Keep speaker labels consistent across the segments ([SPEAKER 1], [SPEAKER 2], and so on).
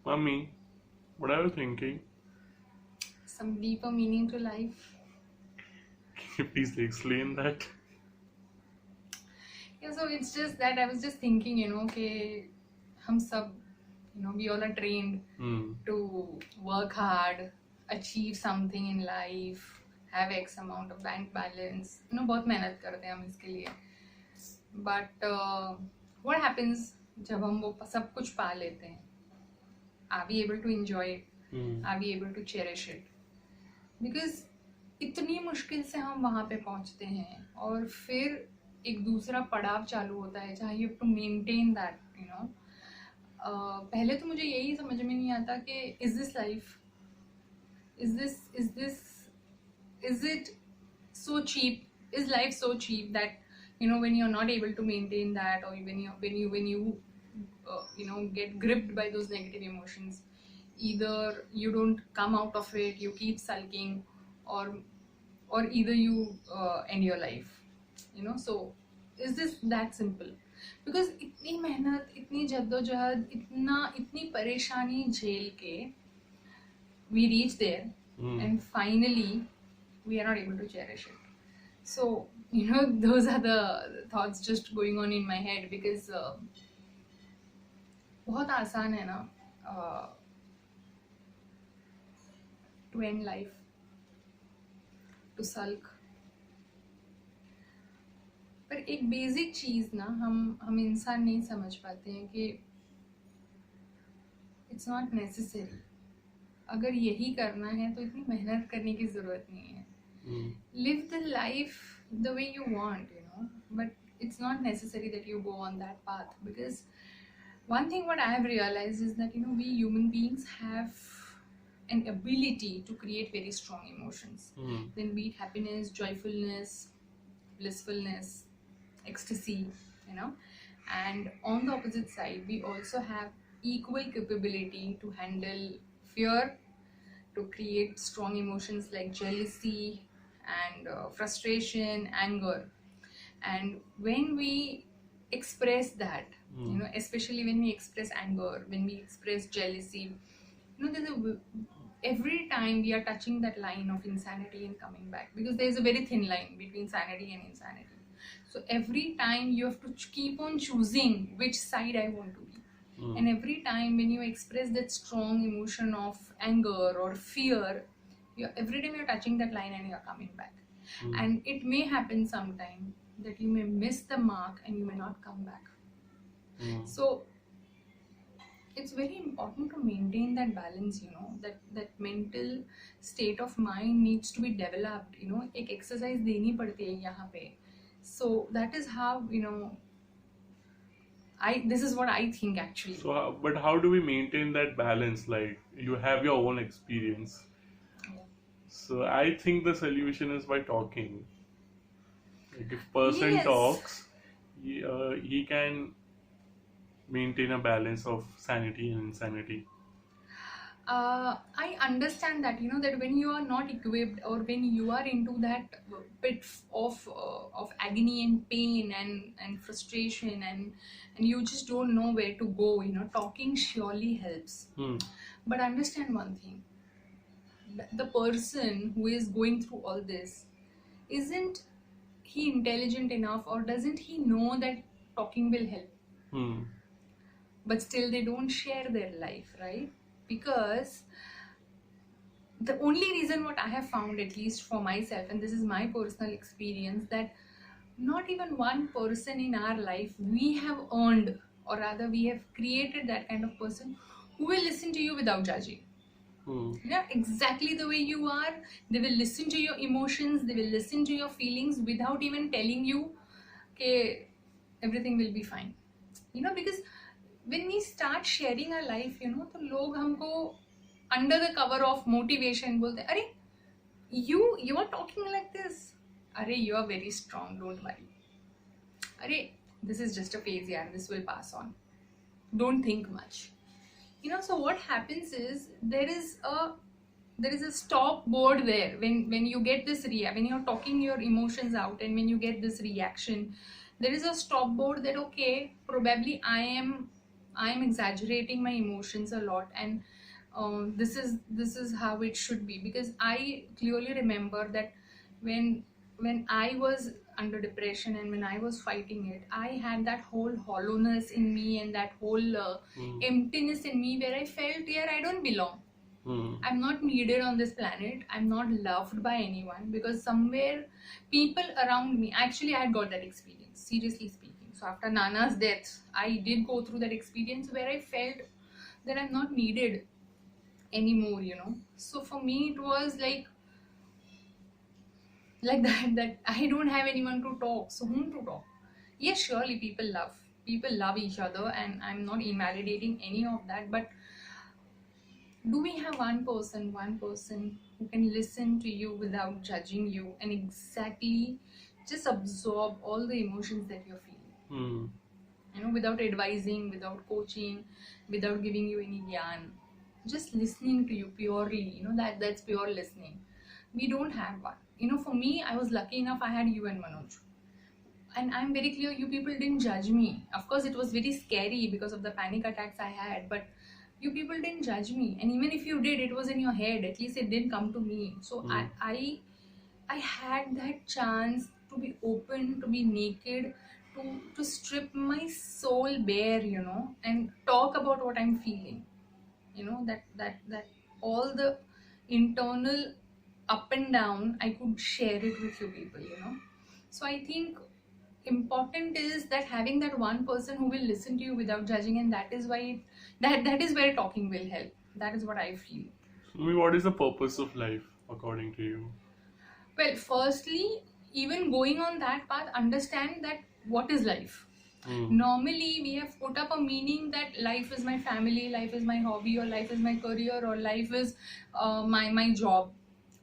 [SPEAKER 1] Mummy, what are you thinking?
[SPEAKER 2] Some deeper meaning to life.
[SPEAKER 1] Can you please explain that?
[SPEAKER 2] Yeah, so it's just that I was just thinking, कि हम सब, we all are trained
[SPEAKER 1] Hmm.
[SPEAKER 2] to work hard, achieve something in life, have X amount of bank balance. बहुत मेहनत करते हैं हम इसके लिए. But what happens जब हम वो सब कुछ पा लेते हैं? Are we able to enjoy it? Are we able to cherish it? Because इतनी मुश्किल से हम वहाँ पे पहुँचते हैं और फिर एक दूसरा पड़ाव चालू होता है जहाँ you have to maintain that, पहले तो मुझे यही समझ में नहीं आता कि is this life, is it so cheap, is life so cheap that when you're not able to maintain that, or when you get gripped by those negative emotions, either you don't come out of it, you keep sulking, or either you end your life. So is this that simple? Because इतनी मेहनत, इतनी जद्दोजहद, इतनी परेशानी झेल के we reach there, and finally we are not able to cherish it. So those are the thoughts just going on in my head, because बहुत आसान है ना to end life, to sulk. पर एक बेसिक चीज ना हम इंसान नहीं समझ पाते हैं कि इट्स नॉट नेसेसरी. अगर यही करना है तो इतनी मेहनत करने की जरूरत नहीं है. Live the life the way you want, but it's not necessary that you go on that path. Because one thing what I have realized is that we human beings have an ability to create very strong emotions. Then be it happiness, joyfulness, blissfulness, ecstasy, and on the opposite side we also have equal capability to handle fear, to create strong emotions like jealousy and frustration, anger. And when we express that, especially when we express anger, when we express jealousy, every time we are touching that line of insanity and coming back, because there is a very thin line between sanity and insanity. So every time you have to keep on choosing which side I want to be. And every time when you express that strong emotion of anger or fear, every time you're touching that line and you're coming back. And it may happen sometime that you may miss the mark and you may not come back. So it's very important to maintain that balance, that mental state of mind needs to be developed. एक exercise देनी पड़ती है यहाँ पे. So that is how, this is what I think actually.
[SPEAKER 1] So, but how do we maintain that balance? Like, you have your own experience. So I think the solution is by talking. Like, if person
[SPEAKER 2] Yes.
[SPEAKER 1] talks, he can maintain a balance of sanity and insanity.
[SPEAKER 2] I understand that, that when you are not equipped, or when you are into that pit of agony and pain and frustration, and you just don't know where to go, talking surely helps. But understand one thing: the person who is going through all this, isn't he intelligent enough, or doesn't he know that talking will help? But still they don't share their life, right? Because the only reason what I have found, at least for myself, and this is my personal experience, that not even one person in our life we have earned, or rather we have created that kind of person who will listen to you without judging. Yeah, exactly the way you are. They will listen to your emotions, they will listen to your feelings without even telling you that everything will be fine. Because when we start sharing our life, तो लोग हमको under the cover of motivation बोलते हैं, अरे you are talking like this, अरे you are very strong, don't worry, अरे this is just a phase, yaar, this will pass on, don't think much. So what happens is there is a stop board there when you get this when you're talking your emotions out, and when you get this reaction, there is a stop board that, okay, probably I am I'm exaggerating my emotions a lot, and this is how it should be, because I clearly remember that when I was under depression and when I was fighting it, I had that whole hollowness in me and that whole
[SPEAKER 1] Hmm.
[SPEAKER 2] emptiness in me where I felt, yeah, I don't belong.
[SPEAKER 1] Hmm.
[SPEAKER 2] I'm not needed on this planet. I'm not loved by anyone, because somewhere people around me, actually, I had got that experience, seriously speaking. So after Nana's death, I did go through that experience where I felt that I'm not needed anymore, you know. So for me, it was like that I don't have anyone to talk. So whom to talk? Yes, surely people love each other, and I'm not invalidating any of that, but do we have one person who can listen to you without judging you and exactly just absorb all the emotions that you're feeling,
[SPEAKER 1] Hmm.
[SPEAKER 2] you know, without advising, without coaching, without giving you any gyan, just listening to you purely, you know, that's pure listening. We don't have one. You know, for me, I was lucky enough, I had you and Manoj, and I'm very clear, you people didn't judge me. Of course, it was very scary because of the panic attacks I had, but you people didn't judge me. And even if you did, it was in your head. At least it didn't come to me. So
[SPEAKER 1] Hmm.
[SPEAKER 2] I had that chance to be open, to be naked, to strip my soul bare, you know, and talk about what I'm feeling. You know, that all the internal up and down, I could share it with you people, you know. So I think important is that having that one person who will listen to you without judging, and that is why that is where talking will help. That is what I feel.
[SPEAKER 1] I mean, what is the purpose of life according to you?
[SPEAKER 2] Well, firstly, even going on that path, understand that what is life.
[SPEAKER 1] Hmm.
[SPEAKER 2] Normally we have put up a meaning that life is my family, life is my hobby, or life is my career, or life is my job.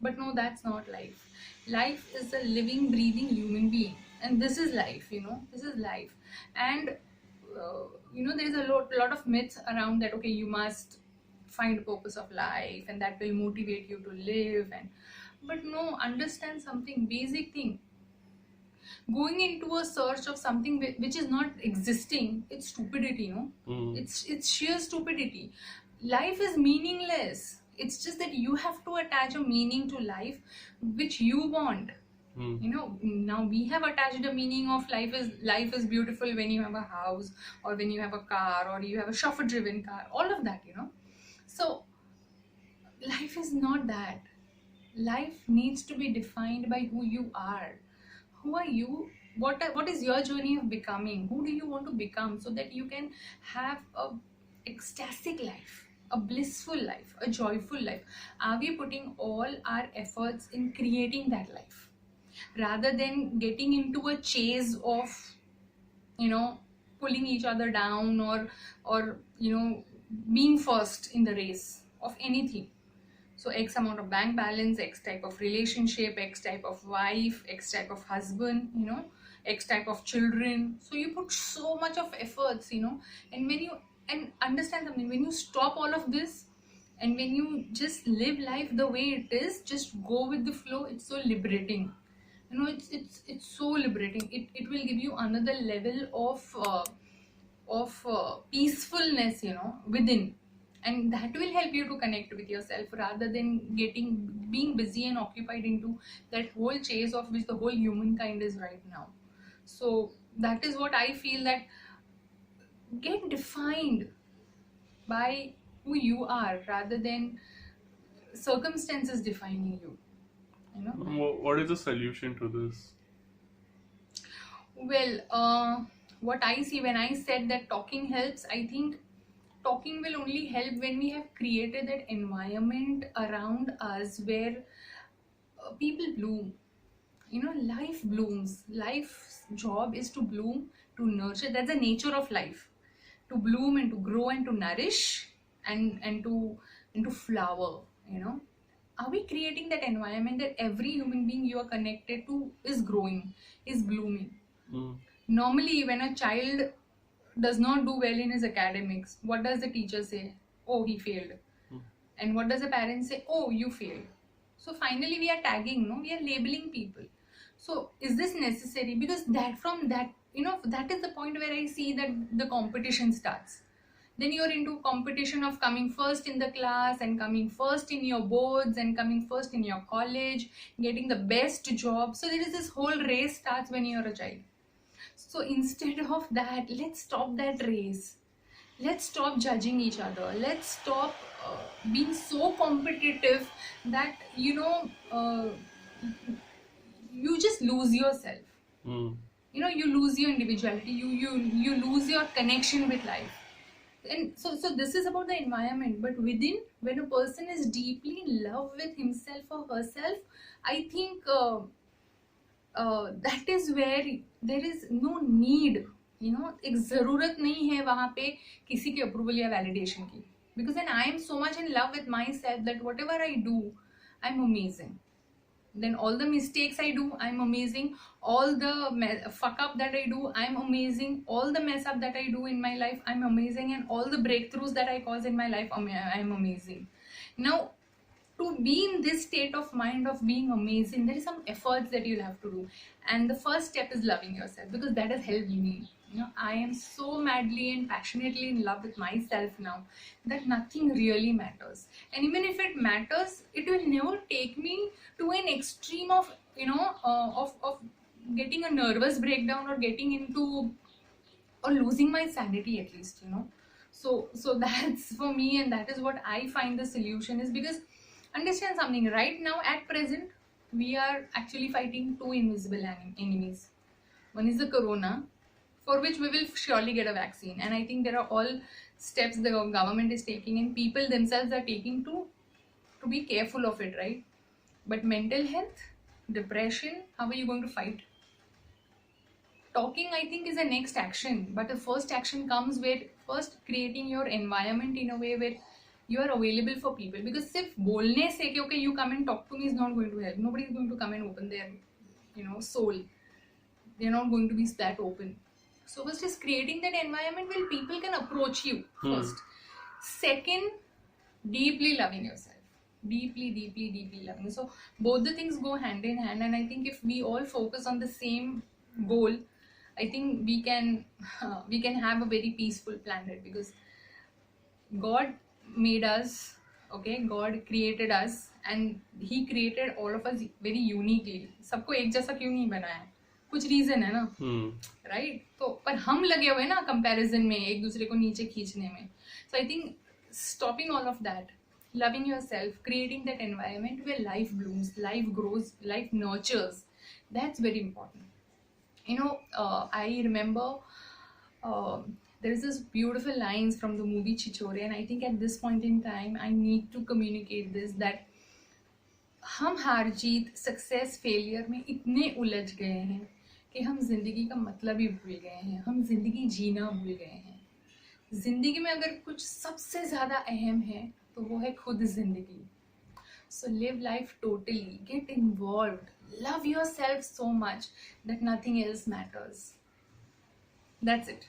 [SPEAKER 2] But no, that's not life. Life is a living, breathing human being, and this is life, you know, this is life. And you know, there is a lot of myths around that, okay, you must find a purpose of life and that will motivate you to live. And but no, understand something basic thing. Going into a search of something which is not existing, it's stupidity, you know.
[SPEAKER 1] Hmm.
[SPEAKER 2] It's sheer stupidity. Life is meaningless. It's just that you have to attach a meaning to life which you want.
[SPEAKER 1] Hmm.
[SPEAKER 2] You know, now we have attached a meaning of life is beautiful when you have a house, or when you have a car, or you have a chauffeur driven car, all of that, you know. So life is not that. Life needs to be defined by who you are. Who are you? What is your journey of becoming? Who do you want to become, so that you can have a ecstatic life, a blissful life, a joyful life? Are we putting all our efforts in creating that life, rather than getting into a chase of, you know, pulling each other down, or you know, being first in the race of anything? So X amount of bank balance, X type of relationship, X type of wife, X type of husband, you know, X type of children. So you put so much of efforts, you know, and when you, and understand something, when you stop all of this and when you just live life the way it is, just go with the flow, it's so liberating. You know, it's so liberating. It will give you another level of peacefulness, you know, within, and that will help you to connect with yourself, rather than being busy and occupied into that whole chase of which the whole humankind is right now. So that is what I feel, that get defined by who you are, rather than circumstances defining you, you know.
[SPEAKER 1] What is the solution to this?
[SPEAKER 2] Well, what I see when I said that talking helps, I think talking will only help when we have created that environment around us where people bloom. You know, life blooms. Life's job is to bloom, to nurture. That's the nature of life. To bloom and to grow and to nourish, and to flower, you know. Are we creating that environment that every human being you are connected to is growing, is blooming?
[SPEAKER 1] Hmm.
[SPEAKER 2] Normally, when a child does not do well in his academics, what does the teacher say? Oh, he failed.
[SPEAKER 1] Hmm.
[SPEAKER 2] And what does the parent say? Oh, you failed. So finally, we are tagging, no? We are labeling people. So is this necessary? Because that, from that, you know, that is the point where I see that the competition starts. then you're into competition of coming first in the class and coming first in your boards and coming first in your college, getting the best job. So there is this whole race starts when you're a child. So instead of that, let's stop that race. Let's stop judging each other. Let's stop being so competitive that you just lose yourself.
[SPEAKER 1] Hmm.
[SPEAKER 2] You lose your individuality. You lose your connection with life. And so this is about the environment. But within, when a person is deeply in love with himself or herself, I think that is where there is no need, एक जरूरत नहीं है वहां पे किसी के approval या validation की. Because then I am so much in love with myself that whatever I do, I'm amazing. Then all the mistakes I do, I'm amazing. All the fuck up that I do, I'm amazing. All the mess up that I do in my life, I'm amazing. And all the breakthroughs that I cause in my life, I'm amazing. Now, to be in this state of mind of being amazing, there is some efforts that you'll have to do. And the first step is loving yourself, because that has helped me. I am so madly and passionately in love with myself now that nothing really matters. And even if it matters, it will never take me to an extreme of of getting a nervous breakdown or getting into or losing my sanity, at least. So that's for me, and that is what I find the solution is. Because understand something, right now at present we are actually fighting two invisible enemies. One is the corona, for which we will surely get a vaccine, and I think there are all steps the government is taking and people themselves are taking to be careful of it, right? But mental health, depression, how are you going to fight? Talking, I think, is the next action, but the first action comes where first creating your environment in a way where you are available for people. Because सिर्फ बोलने से कि okay you come and talk to me is not going to help. Nobody is going to come and open their soul. They're not going to be that open. So first is creating that environment where people can approach you first. Second, deeply loving yourself. Deeply loving. So both the things go hand in hand, and I think if we all focus on the same goal, I think we can have a very peaceful planet. Because God made us, okay? God created us, and He created all of us very uniquely. सबको एक जैसा क्यों नहीं बनाया? कुछ reason है ना, right? तो पर हम लगे हुए ना कंपैरिजन में, एक दूसरे को नीचे खींचने में. So I think stopping all of that, loving yourself, creating that environment where life blooms, life grows, life nurtures, that's very important. I remember there is this beautiful lines from the movie Chichore, and I think at this point in time I need to communicate this, that हम हार जीत, success, failure में इतने उलझ गए हैं कि हम जिंदगी का मतलब ही भूल गए हैं. हम जिंदगी जीना भूल गए हैं. जिंदगी में अगर कुछ सबसे ज्यादा अहम है तो वो है खुद जिंदगी. So live life totally, get involved, love yourself so much that nothing else matters. That's it.